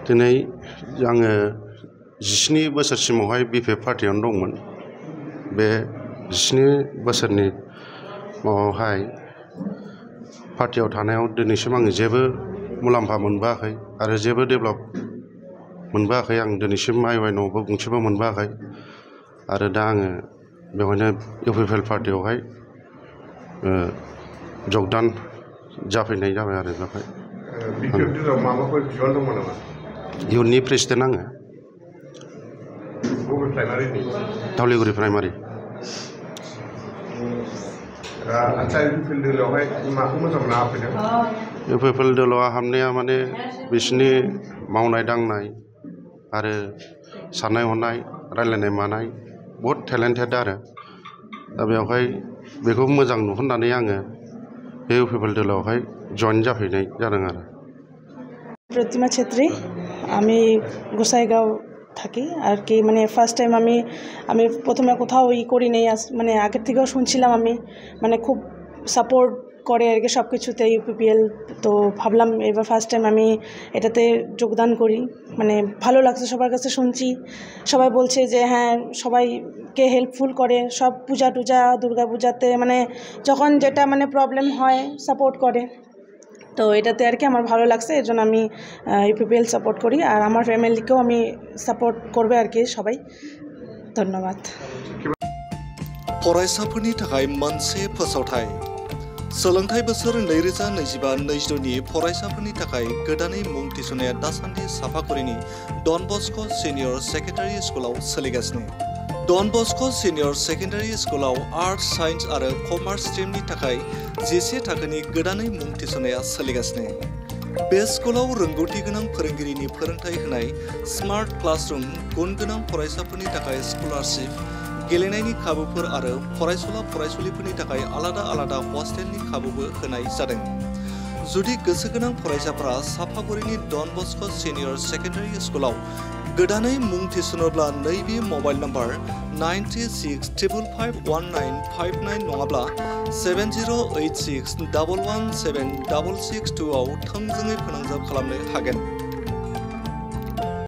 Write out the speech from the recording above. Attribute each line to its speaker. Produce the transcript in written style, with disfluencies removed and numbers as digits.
Speaker 1: दिनै आङो 17 बोसोरसिमावहाय बिपिएफ पार्टियावनो दंमोन। बे 17 बोसोरनि माबायावहाय पार्टियाव थानायाव दिनैसिम आङो जेबो मुलाम्फा मोनबोआखै आरो जेबो डेभेलप मोनबोआखै। आं दिनैसिम माइबाइनावबो गंसेबो मोनबोआखै आरो दा आङो बेवहायनो इउपिपिएल पार्टियावहाय जगदान जाफैनाय जाबाय आरो बेवहाय।
Speaker 2: बिपिएफ दिनाव माबाफोर बिबान दंमोन नामा?
Speaker 1: इयुननि प्रेसिडेन्ट आङो।
Speaker 2: बबे प्राइमारिनि?
Speaker 1: धावलिगुरि प्राइमारि।
Speaker 2: आच्छा इउपिपिएल दोलोआवहाय माखौ मोजां मोना हाबफैदों?
Speaker 1: इउपिपिएल दोलोआव हाबनाया माने बिसोरनि मावनाय दांनाय आरो साननाय हनाय रायलायनाय मानाय बहुद टेलेन्टेड आरो दा बेवहाय बेखौ मोजां नुहुरनानै आङो बे इउपिपिएल दोलोआवहाय जइन जाफैनाय जादों आरो।
Speaker 3: प्रतिमा छेत्री, আমি গোসাইগাঁও থাকি আর কি। মানে ফার্স্ট টাইম আমি প্রথমে কোথাও করি নেই, মানে আগের থেকেও শুনছিলাম আমি, মানে খুব সাপোর্ট করে আর কি সব কিছুতে ইউপিপিএল। তো ভাবলাম এবার ফার্স্ট টাইম আমি এটাতে যোগদান করি। মানে ভালো লাগছে, সবার কাছে শুনছি, সবাই বলছে যে হ্যাঁ সবাইকে হেল্পফুল করে, সব পূজা টুজা দুর্গা পূজাতে মানে যখন যেটা মানে প্রবলেম হয় সাপোর্ট করে। তো এটাতে আর কি আমার ভালো লাগছে, এর জন্য আমি ইউপিপিএল সাপোর্ট করি আর আমার ফ্যামিলিকেও আমি সাপোর্ট করবে আর কি সবাই। ধন্যবাদ।
Speaker 4: फरायसाफोरनि थाखाय मोनसे फोसावथाय। सोलोंथाइ बोसोर 2025-26 नि फरायसाफोरनि थाखाय गोदानै मुं थिसननाया दासान्दि साफागुरिनि डन बस्क' सिनियर सेकेन्डारि स्कुलाव सोलिगासिनो। डन बस्क' सिनियर सेकेन्डारि स्कुलाव आर्ट्स, साइन्स आरो कमार्स स्ट्रिमनि थाखाय 10 थाखोनि गोदानै मुं थिसननाया सोलिगासिनो। बे स्कुलाव रोंगौथि गोनां फोरोंगिरिनि फोरोंथाय होनाय, स्मार्ट क्लासरुम, गुन गोनां फरायसाफोरनि थाखाय स्कलारशिप, गेलेनायनि खाबुफोर आरो फरायसुला फरायसुलिफोरनि थाखाय आलादा आलादा हस्टेलनि खाबुबो होनाय जादों। जुदि गोसो गोनां फरायसाफोरा साफागुरिनि डन बस्क' सिनियर सेकेन्डारि स्कुलाव गोदानै मुं थिसनोब्ला नैबे मबाइल नम्बर 9365519559 नङाब्ला 7086117662 आव थोंजोङै फोनांजाब खालामनो हागोन।